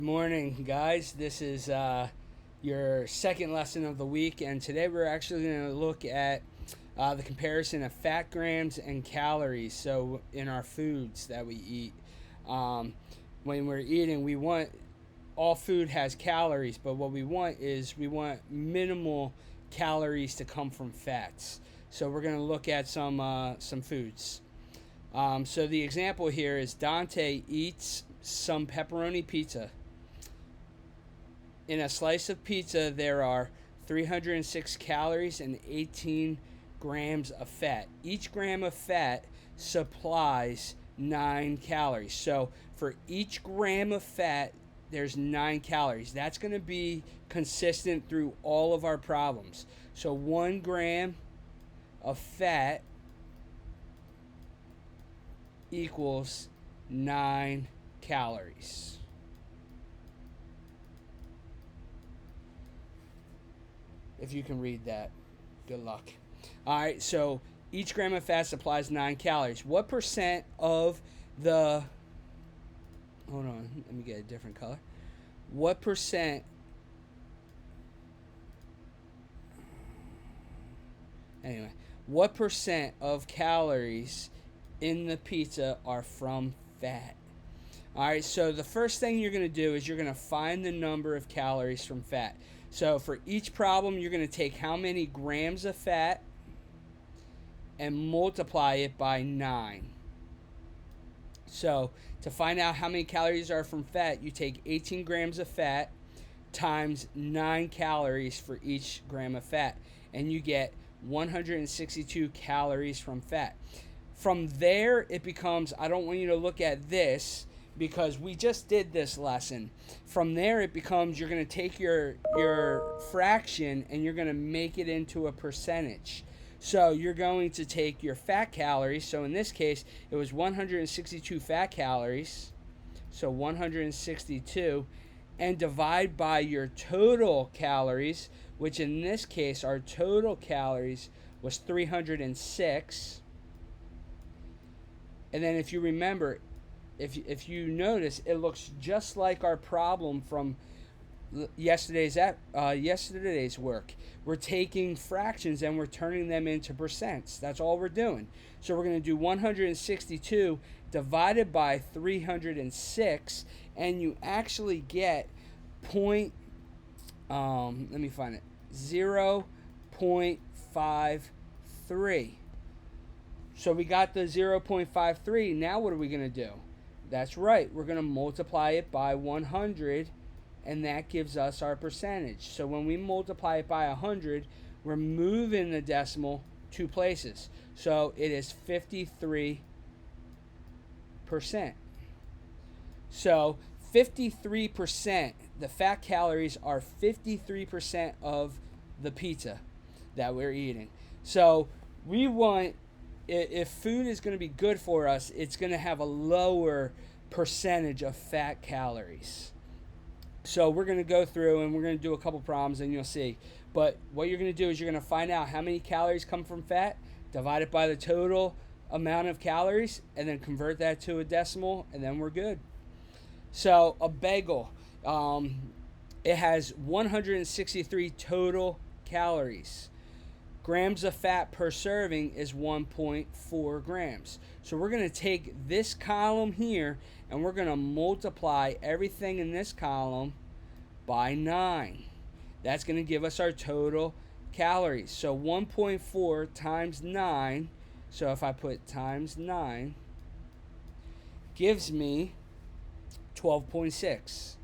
Morning, guys. This is your second lesson of the week, and today we're actually going to look at the comparison of fat grams and calories. So, in our foods that we eat, um, when we're eating, we want all food has calories, but what we want minimal calories to come from fats. So, we're going to look at some foods. So, the example here is Dante eats some pepperoni pizza. In a slice of pizza, there are 306 calories and 18 grams of fat. Each gram of fat supplies 9 calories. So for each gram of fat, there's 9 calories. That's going to be consistent through all of our problems. So 1 gram of fat equals 9 calories. If you can read that, good luck. All right, so each gram of fat supplies 9 calories. What percent of the. Hold on, let me get a different color. What percent. Anyway, what percent of calories in the pizza are from fat? All right, so the first thing you're going to do is you're going to find the number of calories from fat. So for each problem, you're going to take how many grams of fat and multiply it by 9. So to find out how many calories are from fat, you take 18 grams of fat times 9 calories for each gram of fat, and you get 162 calories from fat. From there, it becomes, I don't want you to look at this because we just did this lesson. From there, it becomes you're going to take your fraction and you're going to make it into a percentage. So you're going to take your fat calories. So in this case, it was 162 fat calories. So 162. And divide by your total calories, which in this case, our total calories was 306. And then if you remember, if you notice, it looks just like our problem from yesterday's work. We're taking fractions and we're turning them into percents. That's all we're doing. So we're going to do 162 divided by 306, and you actually get let me find it, 0.53. So we got the 0.53. Now what are we going to do? That's right. We're going to multiply it by 100, and that gives us our percentage. So when we multiply it by 100, we're moving the decimal 2 places. So it is 53%. So 53%, the fat calories are 53% of the pizza that we're eating. So we want, if food is going to be good for us, it's going to have a lower percentage of fat calories. So we're going to go through and we're going to do a couple problems and you'll see. But what you're going to do is you're going to find out how many calories come from fat, divide it by the total amount of calories, and then convert that to a decimal, and then we're good. So a bagel, it has 163 total calories. Grams of fat per serving is 1.4 grams. So we're going to take this column here and we're going to multiply everything in this column by 9. That's going to give us our total calories. So 1.4 times 9, so if I put times 9, gives me 12.6.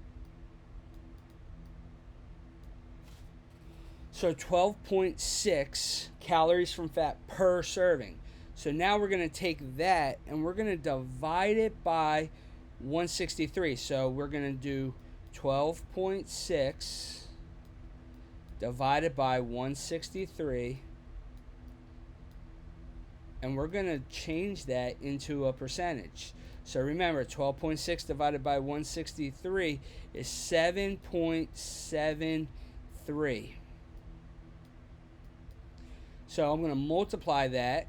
So 12.6 calories from fat per serving. So now we're going to take that and we're going to divide it by 163. So we're going to do 12.6 divided by 163. And we're going to change that into a percentage. So remember, 12.6 divided by 163 is 7.73. So I'm going to multiply that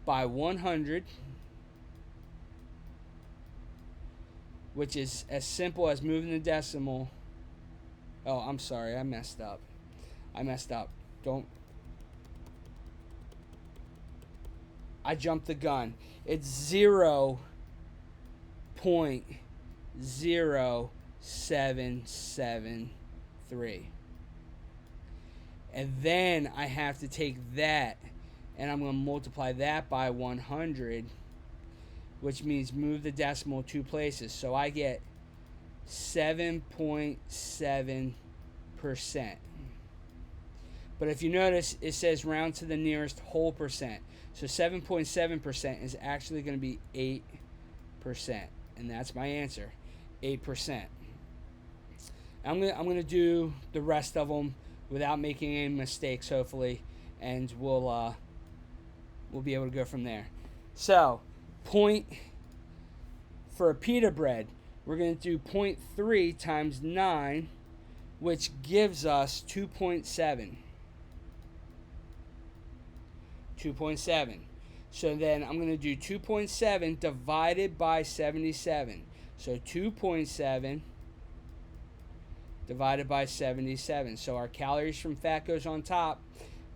by 100, which is as simple as moving the decimal. Oh, I'm sorry, I messed up. I jumped the gun. It's 0.0773. And then I have to take that and I'm going to multiply that by 100, which means move the decimal 2 places. So I get 7.7%. But if you notice, it says round to the nearest whole percent. So 7.7% is actually going to be 8%. And that's my answer, 8%. I'm gonna do the rest of them without making any mistakes, hopefully, and we'll be able to go from there. So, point for a pita bread, we're going to do 0.3 times 9, which gives us 2.7. 2.7. So then I'm going to do 2.7 divided by 77. So 2.7 divided by 77. So our calories from fat goes on top,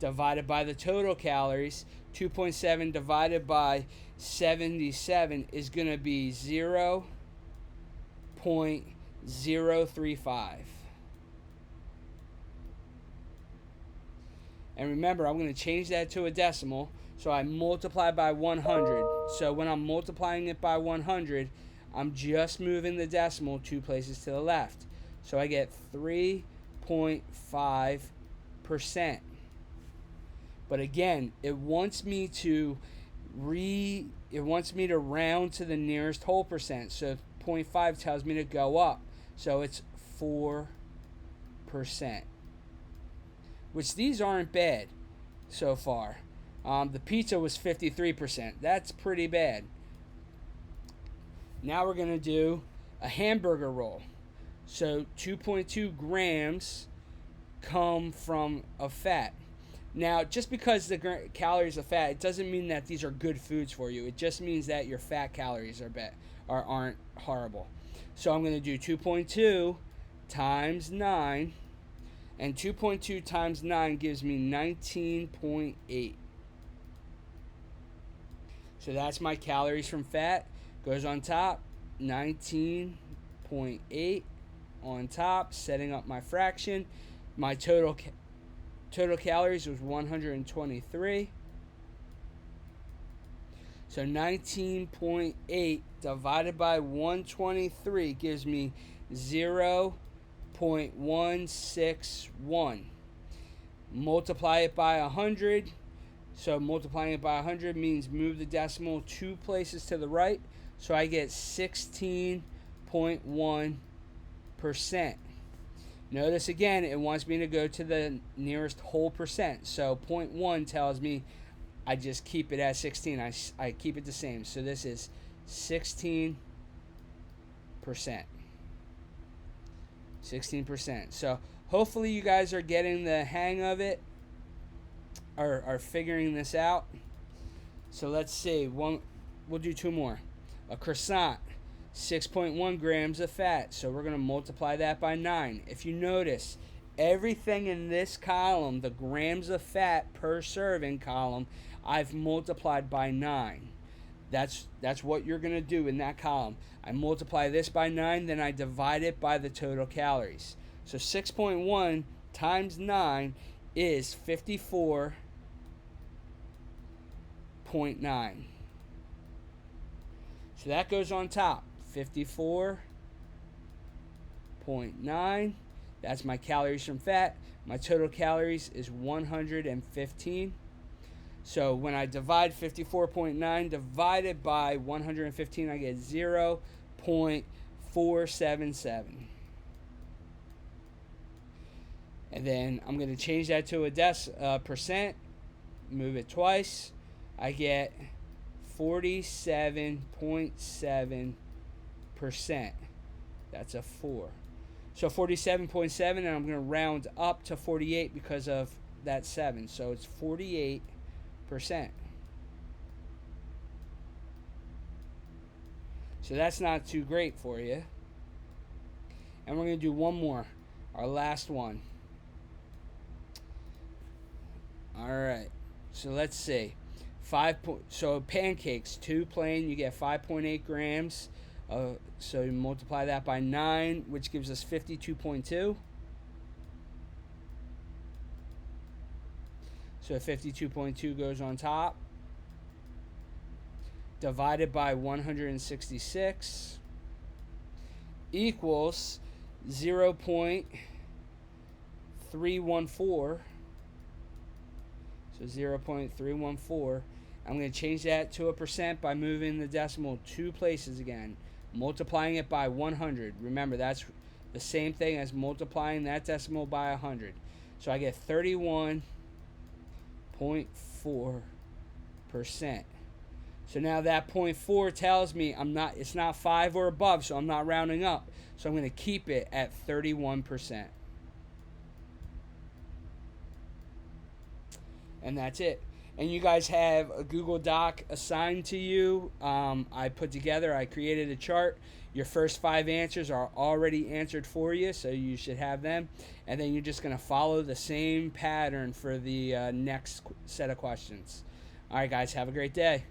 divided by the total calories. 2.7 divided by 77 is going to be 0.035. And remember, I'm going to change that to a decimal. So I multiply by 100. So when I'm multiplying it by 100, I'm just moving the decimal 2 places to the left. So I get 3.5%. But again, it wants me to round to the nearest whole percent. So 0.5 tells me to go up. So it's 4%. Which these aren't bad so far. The pizza was 53%. That's pretty bad. Now we're going to do a hamburger roll. So 2.2 grams come from a fat. Now, just because the calories of fat, it doesn't mean that these are good foods for you. It just means that your fat calories aren't horrible. So I'm going to do 2.2 times 9. And 2.2 times 9 gives me 19.8. So that's my calories from fat. Goes on top, 19.8 on top, setting up my fraction. My total calories was 123. So 19.8 divided by 123 gives me 0.161. Multiply it by 100. So multiplying it by 100 means move the decimal 2 places to the right. So I get 16.1%. Notice again, it wants me to go to the nearest whole percent. So 0.1 tells me I just keep it at 16. I keep it the same. So this is 16%. 16%. So hopefully you guys are getting the hang of it, or are figuring this out. So let's see. We'll do 2 more. A croissant, 6.1 grams of fat. So we're going to multiply that by 9. If you notice, everything in this column, the grams of fat per serving column, I've multiplied by 9. That's what you're going to do in that column. I multiply this by 9, then I divide it by the total calories. So 6.1 times 9 is 54.9. So that goes on top. 54.9. That's my calories from fat. My total calories is 115. So when I divide 54.9 divided by 115, I get 0.477. And then I'm going to change that to a percent. Move it twice. I get 47.7%. That's a 4. So 47.7, and I'm going to round up to 48 because of that 7. So it's 48%. So that's not too great for you. And we're going to do one more, our last one. All right. So let's see. So pancakes, 2 plain, you get 5.8 grams. So you multiply that by 9, which gives us 52.2. So 52.2 goes on top. Divided by 166 equals 0.314. So 0.314. I'm going to change that to a percent by moving the decimal 2 places again. Multiplying it by 100. Remember, that's the same thing as multiplying that decimal by 100. So I get 31.4%. So now that 0.4 tells me it's not 5 or above, so I'm not rounding up. So I'm going to keep it at 31%. And that's it. And you guys have a Google Doc assigned to you. I created a chart. Your first 5 answers are already answered for you, so you should have them. And then you're just going to follow the same pattern for the next set of questions. All right, guys, have a great day.